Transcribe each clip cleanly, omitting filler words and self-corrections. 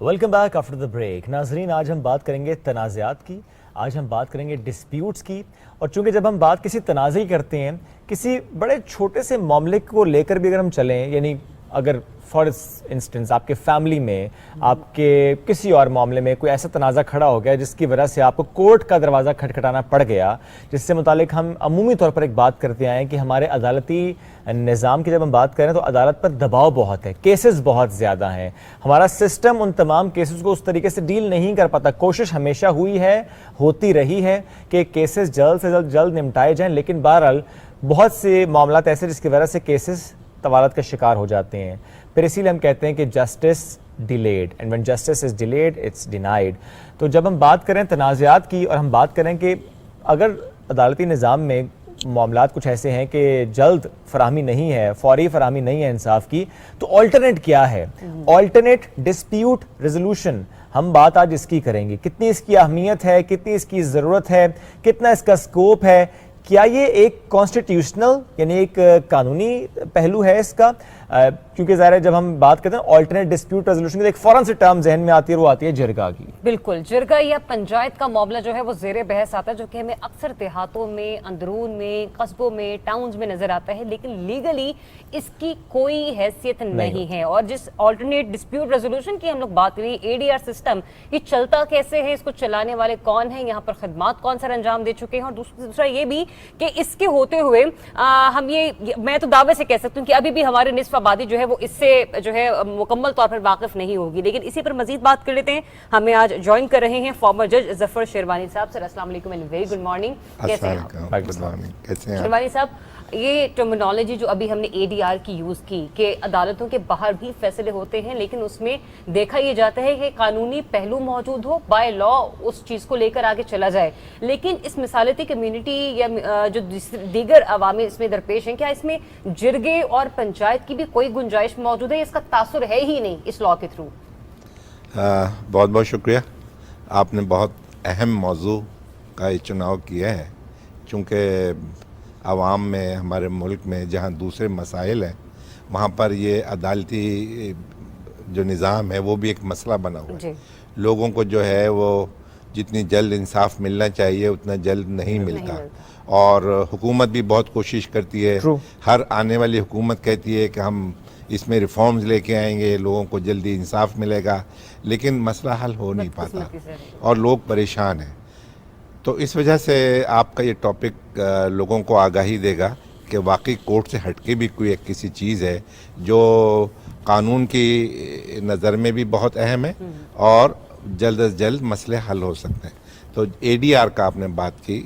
Welcome back after the break. नाजरीन, आज हम बात करेंगे तनाज़ात की, आज हम बात करेंगे डिस्प्यूट्स की। और चूंकि जब हम बात किसी तनाज़े की करते हैं, किसी बड़े छोटे से मामले को लेकर भी अगर हम चलें, यानी अगर फॉर इंस्टेंस आपके फैमिली में, आपके किसी और मामले में कोई ऐसा तनाज़ा खड़ा हो गया जिसकी वजह से आपको कोर्ट का दरवाज़ा खटखटाना पड़ गया, जिससे मुतालिक हम अमूमी तौर पर एक बात करते आए हैं कि हमारे अदालती निज़ाम की जब हम बात करें तो अदालत पर दबाव बहुत है, केसेस बहुत ज़्यादा हैं, हमारा सिस्टम उन तमाम केसेस को उस तरीके से डील नहीं कर पाता। कोशिश हमेशा हुई है, होती रही है कि केसेस जल्द से जल्द निपटाए जाएँ, लेकिन बहरहाल बहुत से मामलात ऐसे जिसकी वजह से केसेस तवालत का शिकार हो जाते हैं। फिर इसीलिए हम कहते हैं कि justice delayed, and when justice is delayed it's denied. तो जब हम बात करें तनाज़ात की और हम बात करें कि अगर अदालती निज़ाम में मामलात कुछ ऐसे हैं कि जल्द फराहमी नहीं है, फौरी फराहमी नहीं है इंसाफ की, तो ऑल्टरनेट क्या है? ऑल्टरनेट डिस्प्यूट रेजोल्यूशन, हम बात आज इसकी करेंगे। कितनी इसकी अहमियत है, कितनी इसकी ज़रूरत है, कितना इसका स्कोप है, क्या ये एक कॉन्स्टिट्यूशनल यानी एक कानूनी पहलू है इसका? क्योंकि ज़ाहिर है जब हम बात करते हैं ऑल्टरनेट डिस्प्यूट रेजोल्यूशन की, तो एक फौरन से टर्म जहन में आती है, वो आती है जिरगा की। बिल्कुल, जिरगा या पंचायत का मामला जो है वो ज़ेरे बहस आता है, जो कि हमें अक्सर देहातों में, अंदरून में, कस्बों में, टाउन्स में नजर आता है, लेकिन लीगली इसकी कोई हैसियत नहीं है। और जिस ऑल्टरनेट डिस्प्यूट रेजोल्यूशन की हम लोग बात करें, एडीआर सिस्टम, ये चलता कैसे है, इसको चलाने वाले कौन है, यहाँ पर खिदमात कौन सा अंजाम दे चुके हैं, और दूसरा ये भी कि इसके होते हुए मैं तो दावे से कह सकती हूँ कि अभी भी हमारे निस्फ आबादी जो है वो इससे जो है मुकम्मल तौर पर वाकिफ नहीं होगी। लेकिन इसी पर मजीद बात कर लेते हैं। हमें आज ज्वाइन कर रहे हैं फॉर्मर जज जफर शेरवानी साहब। सर अस्सलाम वालेकुम एंड वेरी गुड मॉर्निंग। कैसे हैं शेरवानी साहब? ये टर्मिनोलॉजी जो अभी हमने एडीआर की यूज की कि अदालतों के बाहर भी फैसले होते हैं, लेकिन उसमें देखा यह जाता है कि कानूनी पहलू मौजूद हो, बाय लॉ उस चीज को लेकर आगे चला जाए, लेकिन इस मिसालती कम्युनिटी या जो दीगर अवामी इसमें दरपेश हैं, क्या इसमें जिरगे और पंचायत की भी कोई गुंजाइश मौजूद है? इसका तासुर है ही नहीं इस लॉ के थ्रू? बहुत बहुत शुक्रिया, आपने बहुत अहम मौजू का ये चुनाव किया है, चूँकि आवाम में, हमारे मुल्क में जहाँ दूसरे मसाइल हैं, वहाँ पर ये अदालती जो निज़ाम है वो भी एक मसला बना हुआ है। लोगों को जो है वो जितनी जल्द इंसाफ मिलना चाहिए उतना जल्द नहीं मिलता। और हुकूमत भी बहुत कोशिश करती है, हर आने वाली हुकूमत कहती है कि हम इसमें रिफॉर्म्स लेके आएंगे, लोगों को जल्दी इंसाफ मिलेगा, लेकिन मसला हल हो नहीं पाता और लोग परेशान हैं। तो इस वजह से आपका ये टॉपिक लोगों को आगाही देगा कि वाकई कोर्ट से हटके भी कोई एक किसी चीज़ है जो कानून की नज़र में भी बहुत अहम है और जल्द से जल्द मसले हल हो सकते हैं। तो एडीआर का आपने बात की,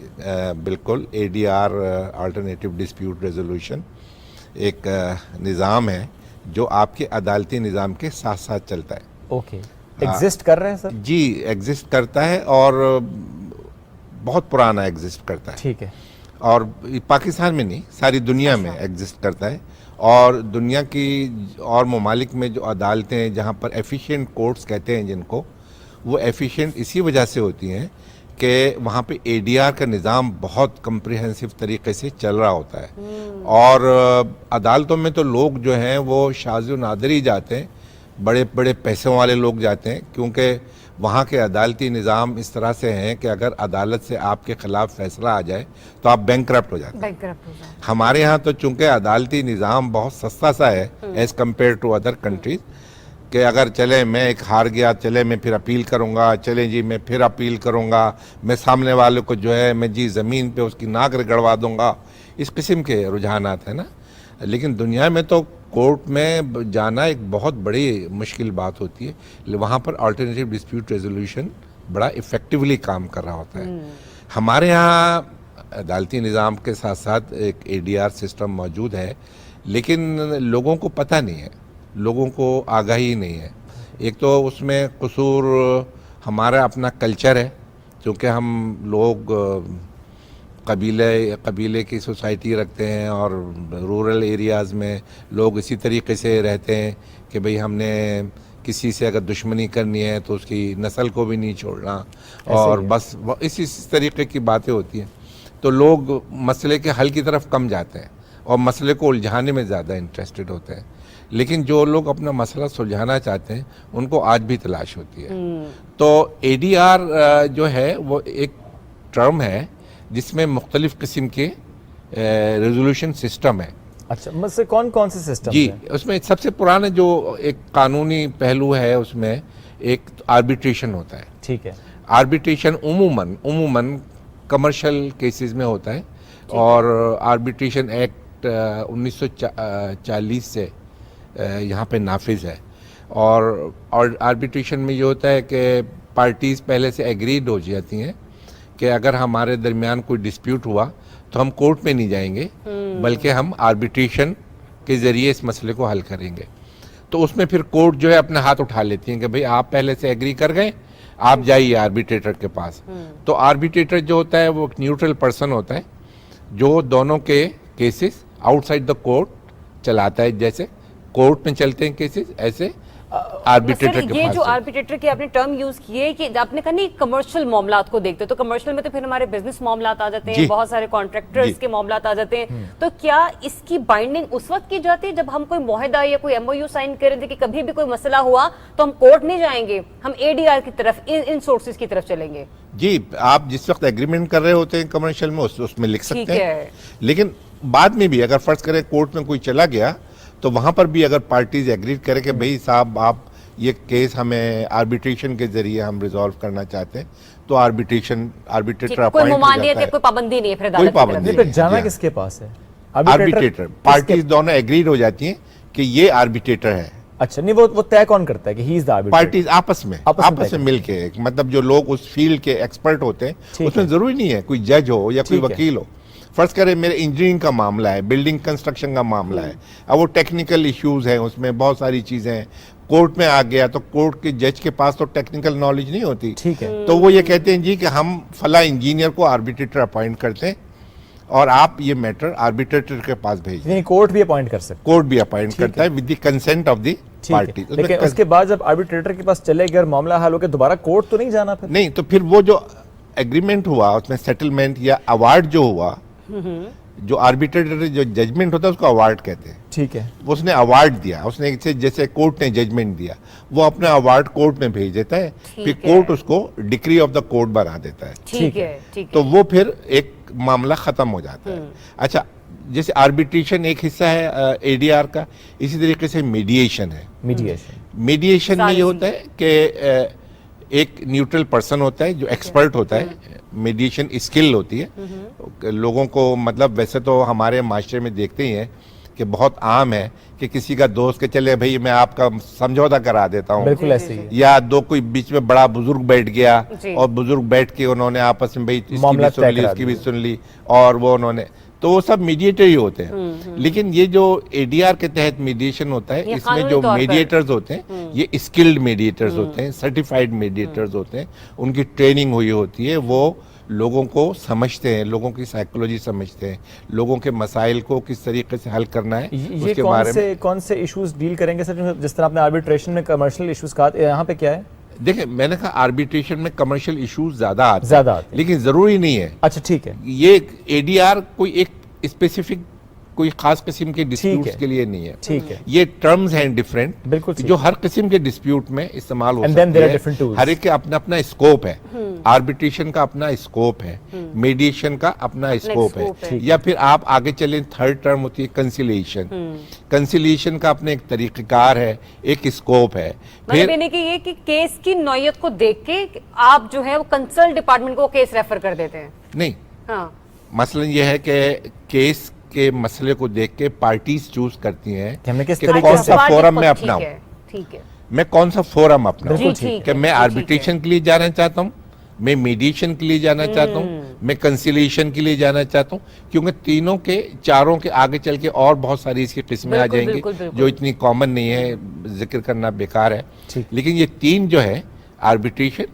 बिल्कुल एडीआर अल्टरनेटिव डिस्प्यूट रेजोल्यूशन एक निज़ाम है जो आपके अदालती निज़ाम के साथ साथ चलता है। ओके, एग्जिस्ट कर रहे हैं सर? जी, एग्जिस्ट करता है और बहुत पुराना एग्जिस्ट करता है। ठीक है। और पाकिस्तान में नहीं, सारी दुनिया में एग्जिस्ट करता है। और दुनिया की और ममालिक में जो अदालतें हैं जहाँ पर एफिशिएंट कोर्ट्स कहते हैं जिनको, वो एफिशिएंट इसी वजह से होती हैं कि वहाँ पे एडीआर का निज़ाम बहुत कम्प्रिहेंसिव तरीके से चल रहा होता है। और अदालतों में तो लोग जो हैं वो शाज़ नादिर ही जाते हैं, बड़े बड़े पैसों वाले लोग जाते हैं, क्योंकि वहाँ के अदालती निज़ाम इस तरह से हैं कि अगर अदालत से आपके ख़िलाफ़ फैसला आ जाए तो आप बैंकरप्ट हो जाते हैं। हमारे यहाँ तो चूँकि अदालती निज़ाम बहुत सस्ता सा है as compare to other countries, कि अगर चले मैं एक हार गया, चले मैं फिर अपील करूँगा, चले जी मैं फिर अपील करूँगा, मैं सामने वाले को जो है मैं जी ज़मीन पे उसकी नाक रगड़वा दूँगा, इस किस्म के रुझानात हैं ना। लेकिन दुनिया में तो कोर्ट में जाना एक बहुत बड़ी मुश्किल बात होती है। वहाँ पर अल्टरनेटिव डिस्प्यूट रेजोल्यूशन बड़ा इफ़ेक्टिवली काम कर रहा होता है। हमारे यहाँ अदालती निज़ाम के साथ साथ एक एडीआर सिस्टम मौजूद है, लेकिन लोगों को पता नहीं है, लोगों को आगाही नहीं है। एक तो उसमें कसूर हमारा अपना कल्चर है, क्योंकि हम लोग कबीले की सोसाइटी रखते हैं और रूरल एरियाज़ में लोग इसी तरीके से रहते हैं कि भाई हमने किसी से अगर दुश्मनी करनी है तो उसकी नस्ल को भी नहीं छोड़ना, और बस इसी तरीके की बातें होती हैं। तो लोग मसले के हल की तरफ कम जाते हैं और मसले को उलझाने में ज़्यादा इंटरेस्टेड होते हैं। لیکن جو لوگ اپنا مسئلہ سلجھانا چاہتے ہیں ان کو آج بھی تلاش ہوتی ہے. تو ADR جو ہے وہ ایک ٹرم ہے جس میں مختلف قسم کے ریزولوشن سسٹم ہے. اچھا مجھ سے کون کون سے سسٹم جی اس میں سب سے پرانا جو ایک قانونی پہلو ہے اس میں ایک آربیٹریشن ہوتا ہے. ٹھیک ہے. آربیٹریشن عموماً کمرشل کیسز میں ہوتا ہے اور آربیٹریشن ایکٹ 1940 سے یہاں پہ نافذ ہے. اور آربیٹریشن میں یہ ہوتا ہے کہ پارٹیز پہلے سے ایگریڈ ہو جاتی ہیں کہ اگر ہمارے درمیان کوئی ڈسپیوٹ ہوا تو ہم کورٹ میں نہیں جائیں گے بلکہ ہم آربیٹریشن کے ذریعے اس مسئلے کو حل کریں گے. تو اس میں پھر کورٹ جو ہے اپنے ہاتھ اٹھا لیتی ہیں کہ بھئی آپ پہلے سے ایگری کر گئے, آپ جائیے آربیٹریٹر کے پاس. تو آربیٹریٹر جو ہوتا ہے وہ ایک نیوٹرل پرسن ہوتا ہے جو دونوں کے cases out side the court چلاتا ہے. جیسے کورٹ میں چلتے ہیں کیسز ایسے آربیٹریٹر کے پاس. یہ جو آربیٹریٹر کی آپ نے ٹرم یوز کی ہے کہ آپ نے کہا نہیں کمرشل معاملات کو دیکھتے تو کمرشل میں تو پھر ہمارے بزنس معاملات آ جاتے ہیں, بہت سارے کانٹریکٹرز کے معاملات آ جاتے ہیں. تو کیا اس کی بائنڈنگ اس وقت کی جاتی ہے جب ہم کوئی معاہدہ یا کوئی MOU سائن کریں تھے کہ کبھی بھی کوئی مسئلہ ہوا تو ہم کورٹ نہیں جائیں گے, ہم ADR کی طرف ان سورسز کی طرف چلیں گے؟ جی آپ جس وقت ایگریمنٹ کر رہے ہوتے ہیں کمرشل میں اس میں لکھ سکتے ہیں. لیکن بعد میں بھی اگر فرض کریں کورٹ میں کوئی چلا گیا تو وہاں پر بھی اگر پارٹیز ایگری کرے کہ بھئی صاحب آپ یہ کیس ہمیں آربیٹریشن کے ذریعے ہم ریزالو کرنا چاہتے ہیں تو آربیٹریٹر اپوائنٹ ہو جاتا ہے. کوئی پابندی نہیں ہے پھر کوئی پابندی نہیں. جانا کس کے پاس ہے؟ آربیٹریٹر. پارٹیز دونوں ایگریڈ ہو جاتی ہیں کہ یہ آربیٹریٹر ہے. اچھا نہیں وہ طے کون کرتا ہے کہ ہی از دا آربیٹریٹر؟ پارٹیز آپس میں مل کے, مطلب جو لوگ اس فیلڈ کے ایکسپرٹ ہوتے ہیں اس میں ضروری نہیں ہے کوئی جج ہو یا کوئی وکیل ہو. فرض کریں میرے انجینئرنگ کا معاملہ ہے, بلڈنگ کنسٹرکشن کا معاملہ ہے, اب وہ ٹیکنیکل ایشوز ہیں, اس میں بہت ساری چیزیں ہیں, کورٹ میں آ گیا تو کورٹ کے جج کے پاس تو ٹیکنیکل نالج نہیں ہوتی. ٹھیک ہے. تو وہ یہ کہتے ہیں جی کہ ہم فلاں انجینئر کو آربیٹریٹر اپوائنٹ کرتے ہیں اور آپ یہ میٹر آربیٹریٹر کے پاس بھیج دیں. کورٹ بھی اپوائنٹ کر سکتے, کورٹ بھی اپوائنٹ کرتا ہے with the consent of the party. لیکن اس کے بعد جب آربیٹریٹر کے پاس چلے گئے اور معاملہ حل ہو کے دوبارہ کورٹ تو نہیں جانا پھر؟ نہیں, تو پھر وہ جو ایگریمنٹ ہوا اس میں سیٹلمنٹ یا اوارڈ جو ہوا, جو آربیٹریٹر جو ججمنٹ ہوتا ہے اس کو اوارڈ کہتے ہیں. ٹھیک ہے. اس نے اوارڈ دیا, اس نے جیسے کورٹ نے ججمنٹ دیا وہ اپنا اوارڈ کورٹ میں بھیج دیتا ہے, پھر کورٹ اس کو ڈکری آف دا کورٹ بنا دیتا ہے. ٹھیک ہے. تو وہ پھر ایک معاملہ ختم ہو جاتا ہے. اچھا جیسے آربیٹریشن ایک حصہ ہے ADR کا, اسی طریقے سے میڈیشن ہے. میڈیشن میں یہ ہوتا ہے کہ ایک نیوٹرل پرسن ہوتا ہے جو ایکسپرٹ ہوتا ہے. میڈیشن اسکل ہوتی ہے لوگوں کو, مطلب ویسے تو ہمارے معاشرے میں دیکھتے ہی ہیں کہ بہت عام ہے کہ کسی کا دوست کہ چلے بھئی میں آپ کا سمجھوتا کرا دیتا ہوں, بالکل ایسے ہی, یا دو کوئی بیچ میں بڑا بزرگ بیٹھ گیا اور بزرگ بیٹھ کے انہوں نے آپس میں بھئی اس کی بھی سن لی اس کی بھی سن لی اور وہ انہوں نے, تو وہ سب میڈیٹر ہی ہوتے ہیں. لیکن یہ جو ADR کے تحت میڈیشن ہوتا ہے اس میں جو میڈیٹرز ہوتے ہیں یہ اسکلڈ میڈیٹرز ہوتے ہیں, سرٹیفائیڈ میڈیٹرز ہوتے ہیں, ان کی ٹریننگ ہوئی ہوتی ہے, وہ لوگوں کو سمجھتے ہیں, لوگوں کی سائیکولوجی سمجھتے ہیں, لوگوں کے مسائل کو کس طریقے سے حل کرنا ہے اس کے بارے میں. کون سے ایشوز ڈیل کریں گے سر؟ جس طرح آپ نے آربیٹریشن میں کمرشل ایشوز کہا, یہاں پہ کیا ہے؟ دیکھیں میں نے کہا آربیٹریشن میں کمرشل ایشوز زیادہ آتے ہیں لیکن ضروری نہیں ہے. اچھا ٹھیک ہے. یہ ADR کوئی ایک اسپیسیفک کوئی خاص قسم کے ڈسپیوٹس کے لیے نہیں ہے. ٹھیک ہے. یہ ٹرمز ہیں ڈیفرنٹ, بالکل جو ہر قسم کے ڈسپیوٹ میں استعمال ہو سکتے ہیں. ہر ایک کا اپنا اپنا اسکوپ ہے. آربیٹریشن کا اپنا اسکوپ ہے, میڈیشن کا اپنا اسکوپ ہے, یا پھر آپ آگے چلیں تھرڈ ٹرم ہوتی ہے کنسیلیشن. کنسیلیشن کا اپنا ایک طریقہ کار ہے, ایک اسکوپ ہے. مطلب یہ نہیں کہ یہ کہ کیس کی نوعیت کو دیکھ کے آپ جو ہے وہ کنسرن ڈپارٹمنٹ کو کیس ریفر کر دیتے ہیں؟ نہیں, ہاں مثلا یہ ہے کہ کیس کے مسئلے کو دیکھ کے پارٹیز چوز کرتی ہیں کہ کون سا فورم میں اپناؤں, میں کون سا فورم اپناؤں, کہ میں آربیٹریشن کے لیے جانا چاہتا ہوں, میں میڈیشن کے لیے جانا چاہتا ہوں, میں کنسیلیشن کے لیے جانا چاہتا ہوں, کیونکہ تینوں کے چاروں کے آگے چل کے اور بہت ساری اس کی قسمیں آ جائیں گی جو اتنی کامن نہیں ہے, ذکر کرنا بیکار ہے. لیکن یہ تین جو ہے آربیٹریشن,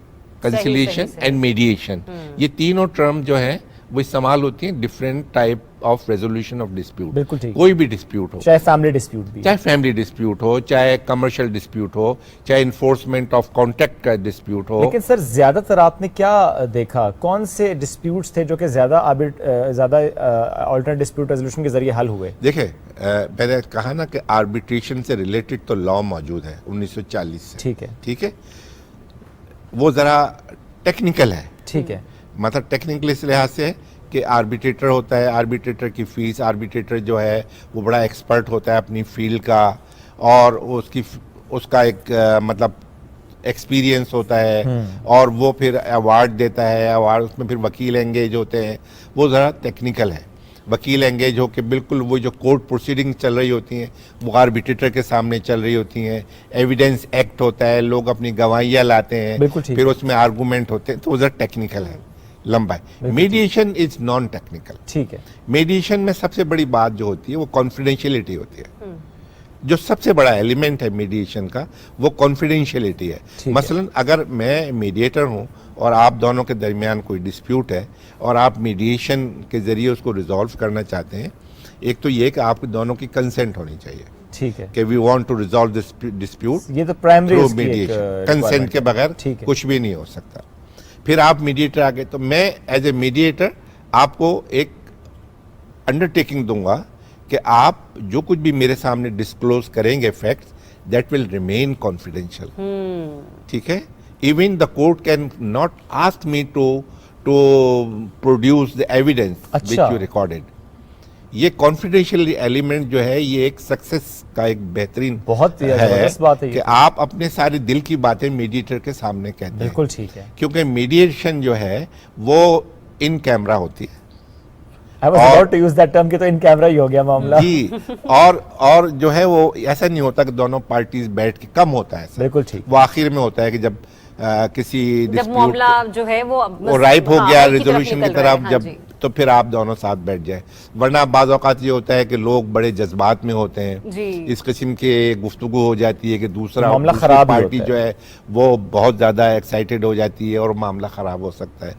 کنسیلیشن اینڈ میڈیشن, یہ تینوں ٹرم جو ہیں वो इस्तेमाल होती हैं different type of resolution of dispute. बिल्कुल ठीक। कोई भी डिस्प्यूट हो, चाहे फैमिली डिस्प्यूट भी, चाहे फैमिली डिस्प्यूट हो, चाहे कमर्शियल डिस्प्यूट हो, चाहे इन्फोर्समेंट ऑफ कॉन्ट्रैक्ट का डिस्प्यूट हो। लेकिन सर ज्यादातर आपने क्या देखा, कौन से डिस्प्यूट्स थे जो कि ज्यादा अल्टरनेट डिस्प्यूट रेजोल्यूशन के जरिए हल हुए? देखिए मैंने कहा ना कि आर्बिट्रेशन से रिलेटेड तो लॉ मौजूद है 1940 से, ठीक है, ठीक है, वो ज़रा टेक्निकल है। ठीक है, मतलब टेक्निकल इस लिहाज से है कि आर्बिट्रेटर होता है, आर्बिट्रेटर की फीस, आर्बिट्रेटर जो है वो बड़ा एक्सपर्ट होता है अपनी फील्ड का, और उसका एक मतलब एक्सपीरियंस होता है, और वो फिर अवार्ड देता है, अवार्ड उसमें फिर वकील एंगेज होते हैं, वो ज़रा टेक्निकल है। वकील एंगेज हो के बिल्कुल वो जो कोर्ट प्रोसीडिंग चल रही होती हैं वो आर्बिट्रेटर के सामने चल रही होती हैं, एविडेंस एक्ट होता है, लोग अपनी गवाहियाँ लाते हैं, बिल्कुल ठीक फिर है। उसमें आर्गूमेंट होते हैं, तो वो ज़रा टेक्निकल है, लंबा है। Mediation is non technical. ठीक है, मीडिएशन में सबसे बड़ी बात जो होती है वो कॉन्फिडेंशियलिटी होती है। जो सबसे बड़ा एलिमेंट है मीडिएशन का वो कॉन्फिडेंशियलिटी है। ठीक है। मसलन अगर मैं मीडिएटर हूं और आप दोनों के दरमियान कोई डिस्प्यूट है और आप मीडिएशन के जरिए उसको रिजॉल्व करना चाहते हैं, एक तो ये कि आप दोनों की कंसेंट होनी चाहिए ठीक है, कि we want to resolve this dispute ये तो प्राइमरी थ्रू मीडिएशन। कंसेंट के बगैर ठीक है, कुछ भी नहीं हो सकता। फिर आप मीडिएटर आ गए तो मैं एज ए मीडिएटर आपको एक अंडरटेकिंग दूंगा कि आप जो कुछ भी मेरे सामने डिस्क्लोज करेंगे facts, that will remain confidential. ठीक है, even the court can not ask me to produce the evidence which अच्छा। You recorded. ये कॉन्फिडेंशियल एलिमेंट जो है ये एक सक्सेस का एक बेहतरीन बहुत जबरदस्त बात है कि ये। आप अपने सारे दिल की बातें मीडिएटर के सामने कहते हैं, बिल्कुल ठीक है। क्योंकि मीडिएशन जो है वो इन कैमरा होती है। I was about to use that term कि तो इन कैमरा ही हो गया मामला। जी, और जो है वो ऐसा नहीं होता कि दोनों पार्टीज बैठ के, कम होता है ऐसा। बिल्कुल ठीक। वो आखिर में होता है कि जब किसी जब dispute मामला जो है वो राइप हो गया एक ही तरफ रेजोल्यूशन की निकल रहा है, तरफ, हाँ जब जी। तो फिर आप दोनों साथ बैठ जाए। वरना बाज़ औक़ात ये होता है कि लोग बड़े जज्बात में होते हैं, जी। इस किस्म के गुफ्तगू हो जाती है कि दूसरी खराब ही पार्टी होता जो है वो बहुत ज़्यादा एक्साइटेड हो जाती है और मामला ख़राब हो सकता है।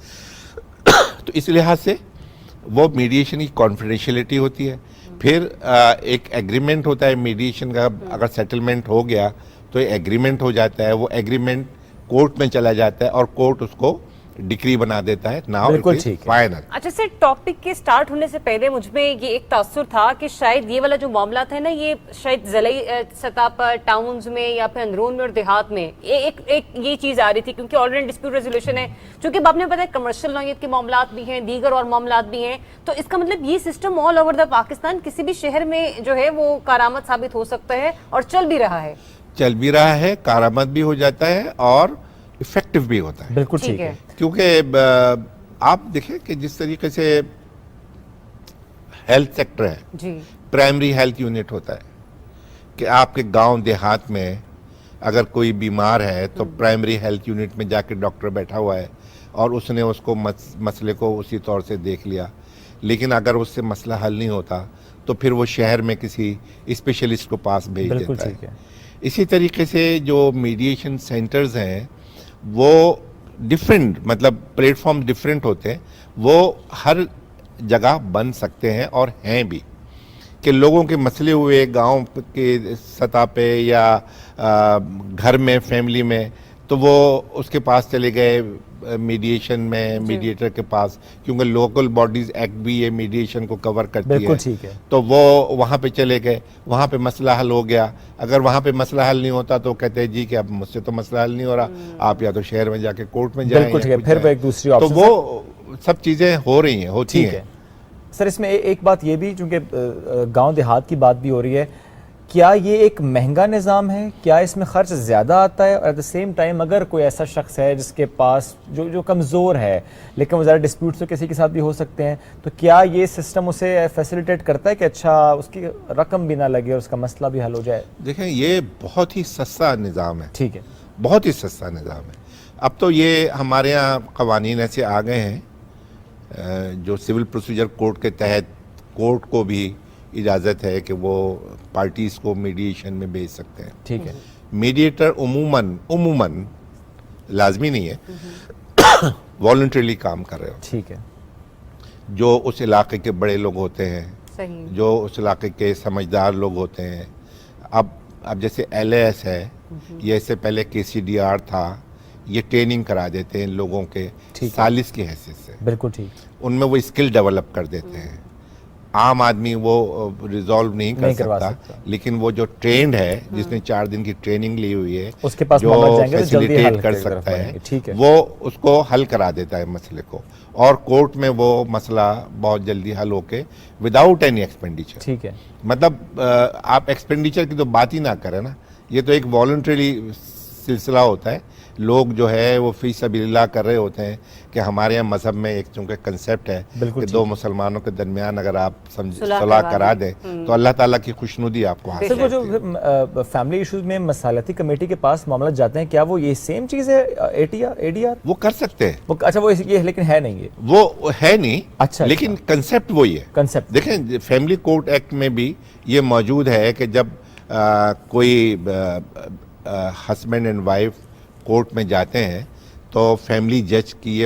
तो इस लिहाज से वो मीडिएशन की कॉन्फिडेंशियलिटी होती है। फिर एक एग्रीमेंट होता है मीडिएशन का, अगर सेटलमेंट हो गया तो एग्रीमेंट हो जाता है, वो एग्रीमेंट कोर्ट में चला जाता है और कोर्ट उसको डिक्री बना देता है। नाउ बिल्कुल इट इज ठीक है। फाइनल। अच्छा सर, टॉपिक के स्टार्ट होने से पहले मुझमें ये एक तासुर था कि शायद ये वाला जो मामला था ना, ये शायद ज़िलाई सतह पर, टाउन्स में या फिर अंदरून में और देहात में एक ये चीज़ आ रही थी, क्योंकि ऑलरेडी डिस्प्यूट रेजोल्यूशन है, चूंकि अब आपने बताया कमर्शियल नौयत के मामला भी हैं, दीगर और मामला भी हैं, तो इसका मतलब ये system all over the Pakistan किसी भी शहर में जो है वो कारामद साबित हो सकता है और चल भी रहा है। चल भी रहा है, कारामद भी हो जाता है और इफेक्टिव भी होता है। बिल्कुल ठीक ठीक है। है। क्योंकि आप देखें कि जिस तरीके से हेल्थ सेक्टर है, जी, प्राइमरी हेल्थ यूनिट होता है कि आपके गांव देहात में अगर कोई बीमार है तो प्राइमरी हेल्थ यूनिट में जाके डॉक्टर बैठा हुआ है और उसने उसको मसले को उसी तौर से देख लिया। लेकिन अगर उससे मसला हल नहीं होता तो फिर वो शहर में किसी स्पेशलिस्ट को पास भेज बिल्कुल देता ठीक है। है। इसी तरीके से जो मीडिएशन सेंटर्स हैं वो डिफरेंट, मतलब प्लेटफॉर्म डिफरेंट होते हैं, वो हर जगह बन सकते हैं और हैं भी, कि लोगों के मसले हुए गांव के सतह पे या घर में, फैमिली में, तो वो उसके पास चले गए मीडिएशन में, मीडिएटर के पास, क्योंकि लोकल बॉडीज एक्ट भी ये मीडिएशन को कवर करती बिल्कुल है। ठीक है। तो वो वहाँ पे चले गए, वहाँ पे मसला हल हो गया। अगर वहाँ पे मसला हल नहीं होता तो कहते हैं जी कि अब मुझसे तो मसला हल नहीं हो रहा, आप या तो शहर में जाके कोर्ट में जाएं बिल्कुल या ठीक है, कुछ फिर वो जाएं। एक दूसरी तो ऑप्शन वो सब चीज़ें हो रही हैं, होती ठीक हैं। है। सर इसमें एक बात ये भी, चूंकि गांव देहात की बात भी हो रही है, क्या ये एक महंगा निज़ाम है? क्या इसमें खर्च ज़्यादा आता है? और एट द सेम टाइम अगर कोई ऐसा शख्स है जिसके पास जो कमज़ोर है, लेकिन वो ज़्यादा डिस्प्यूट्स तो किसी के साथ भी हो सकते हैं, तो क्या ये सिस्टम उसे फैसिलिटेट करता है कि अच्छा उसकी रकम भी ना लगे और उसका मसला भी हल हो जाए? देखें, ये बहुत ही सस्ता निज़ाम है, ठीक है, बहुत ही सस्ता निज़ाम है। अब तो ये हमारे यहाँ कवानीन ऐसे आ गए हैं जो सिविल प्रोसीजर कोड के तहत कोर्ट को भी इजाज़त है कि वो पार्टीज़ को मीडिएशन में भेज सकते हैं। ठीक है, मीडिएटर उमूमन लाजमी नहीं है, वॉलंटरीली काम कर रहे हो। ठीक है। جو اس علاقے کے بڑے لوگ ہوتے ہیں, صحیح. جو اس علاقے کے سمجھدار لوگ ہوتے ہیں. اب جیسے LAS ہے, یہ اس سے پہلے KCDR تھا, یہ ٹریننگ کرا دیتے ہیں لوگوں کے سالس کی حیثیت سے, بالکل ٹھیک, ان میں وہ اسکل ڈیولپ کر دیتے ہیں. عام آدمی وہ ریزالو نہیں کر سکتا, لیکن وہ جو ٹرینڈ ہے, جس نے 4 دن کی ٹریننگ لی ہوئی ہے, اس کے پاس جو معاملہ جائیں گے تو جلدی حل فیسیلیٹیٹ کر سکتا ہے, وہ اس کو حل کرا دیتا ہے مسئلے کو, اور کورٹ میں وہ مسئلہ بہت جلدی حل ہو کے وداؤٹ اینی ایکسپینڈیچر. ٹھیک ہے, مطلب آپ ایکسپینڈیچر کی تو بات ہی نہ کریں نا, یہ تو ایک والنٹری سلسلہ ہوتا ہے. لوگ جو ہے وہ فی سبیل اللہ کر رہے ہوتے ہیں کہ ہمارے یہاں مذہب میں ایک چونکہ کنسیپٹ ہے کہ 2 مسلمانوں کے درمیان اگر آپ صلاح کرا دیں تو اللہ تعالیٰ کی خوشنودی آپ کو حاصل سر وہ جو فیملی ایشوز میں مصالحتی کمیٹی کے پاس معاملہ جاتے ہیں, کیا وہ یہ سیم چیز ہے ADR؟ وہ کر سکتے ہیں. اچھا وہ یہ لیکن ہے نہیں, وہ ہے نہیں, اچھا, لیکن کنسیپٹ وہی ہے. کنسیپٹ دیکھیں فیملی کورٹ ایکٹ میں بھی یہ موجود ہے کہ جب کوئی ہسبینڈ اینڈ وائف کورٹ میں جاتے ہیں تو فیملی جج کی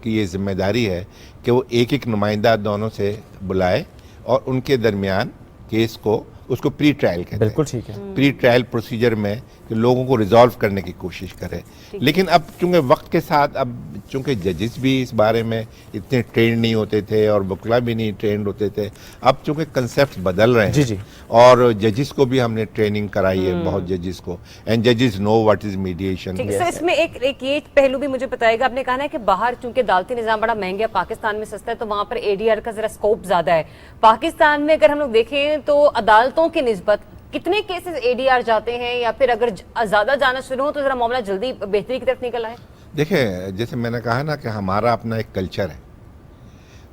یہ ذمہ داری ہے کہ وہ ایک نمائندہ دونوں سے بلائے اور ان کے درمیان کیس کو, اس کو پری ٹرائل کہتے ہیں, بالکل ٹھیک ہے, پری ٹرائل پروسیجر میں کہ لوگوں کو ریزالو کرنے کی کوشش کرے. لیکن اب چونکہ وقت کے ساتھ اب چونکہ ججز بھی اس بارے میں اتنے ٹرینڈ نہیں ہوتے تھے اور وکلا بھی نہیں ٹرینڈ ہوتے تھے, اب چونکہ کنسیپٹ بدل رہے ہیں, اور ججز کو بھی ہم نے ٹریننگ کرائی ہے بہت ججز کو, اینڈ ججز نو واٹ از میڈیشن. سر اس میں ایک یہ پہلو بھی مجھے بتائے گا, آپ نے کہا ہے کہ باہر چونکہ عدالتی نظام بڑا مہنگا ہے, پاکستان میں سستا ہے, تو وہاں پر ADR کا ذرا اسکوپ زیادہ ہے. پاکستان میں اگر ہم لوگ دیکھیں تو عدالتوں کی نسبت کتنے کیسز ADR جاتے ہیں, یا پھر اگر زیادہ جانا شروع ہو تو ذرا معاملہ جلدی بہتری کی طرف نکل آئے؟ دیکھیں جیسے میں نے کہا نا کہ ہمارا اپنا ایک کلچر ہے,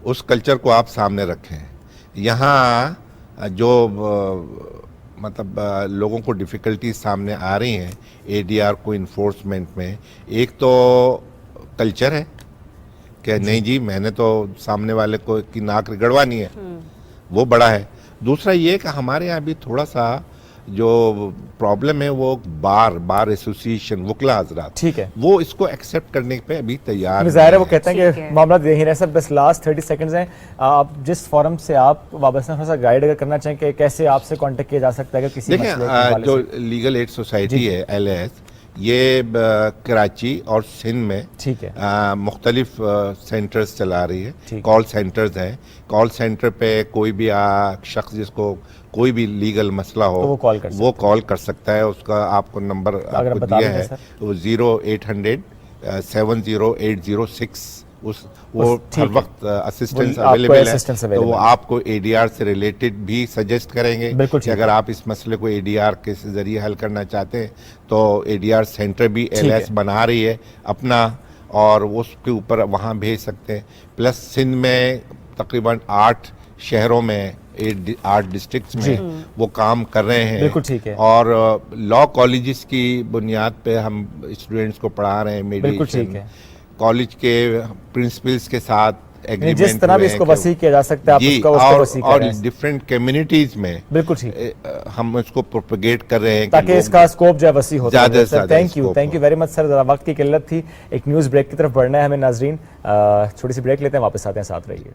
اس کلچر کو آپ سامنے رکھیں. یہاں جو مطلب لوگوں کو ڈیفیکلٹیز سامنے آ رہی ہیں ADR کو انفورسمنٹ میں, ایک تو کلچر ہے کہ نہیں جی میں نے تو سامنے والے کو کی ناک رگڑوانی ہے, وہ بڑا ہے. دوسرا یہ کہ ہمارے یہاں بھی تھوڑا سا جو پرابلم ہے وہ بار ایسوسیشن وکلا حضرات, ٹھیک ہے, وہ اس کو ایکسیپٹ کرنے پہ ابھی تیار ظاہر ہے, وہ کہتے ہیں کہ معاملہ دے ہی رہے. سر بس لاسٹ 30 سیکنڈز ہیں, آپ جس فورم سے آپ وابستہ تھوڑا سا گائیڈ اگر کرنا چاہیں کہ کیسے آپ سے کانٹیکٹ کیا جا سکتا ہے اگر کسی مسئلے کے حوالے سے. جو لیگل ایڈ سوسائٹی ہے LAS, یہ کراچی اور سندھ میں ٹھیک ہے مختلف سینٹرز چلا رہی ہے, کال سینٹرز ہیں. کال سینٹر پہ کوئی بھی شخص جس کو کوئی بھی لیگل مسئلہ ہو وہ کال کر سکتا ہے. اس کا آپ کو نمبر آپ کو دیا ہے, وہ 0800 70806, وہ ہر وقت اسسٹنس اویلیبل ہے. تو وہ آپ کو ADR سے ریلیٹڈ بھی سجیسٹ کریں گے کہ اگر آپ اس مسئلے کو ADR کے ذریعے حل کرنا چاہتے ہیں تو ADR سینٹر بھی LAS بنا رہی ہے اپنا, اور اس کے اوپر وہاں بھیج سکتے ہیں. پلس سندھ میں تقریباً 8 شہروں میں 8 ڈسٹرکٹس میں وہ کام کر رہے ہیں, اور لا کالجز کی بنیاد پہ ہم اسٹوڈنٹس کو پڑھا رہے ہیں میڈیشن. کالج کے پرنسپلز کے ساتھ جس طرح بھی اس کو وسیع کیا جا سکتا ہے اور ڈفرینٹ کمیونٹیز میں ہم اس کو پروپیگیٹ کر رہے ہیں تاکہ اس کا اسکوپ جو ہے وسیع ہوتا ہے. تھینک یو ویری مچ سر. ذرا وقت کی قلت تھی, ایک نیوز بریک کی طرف بڑھنا ہے ہمیں ناظرین, چھوٹی سی بریک لیتے ہیں, واپس آتے ہیں, ساتھ رہیے.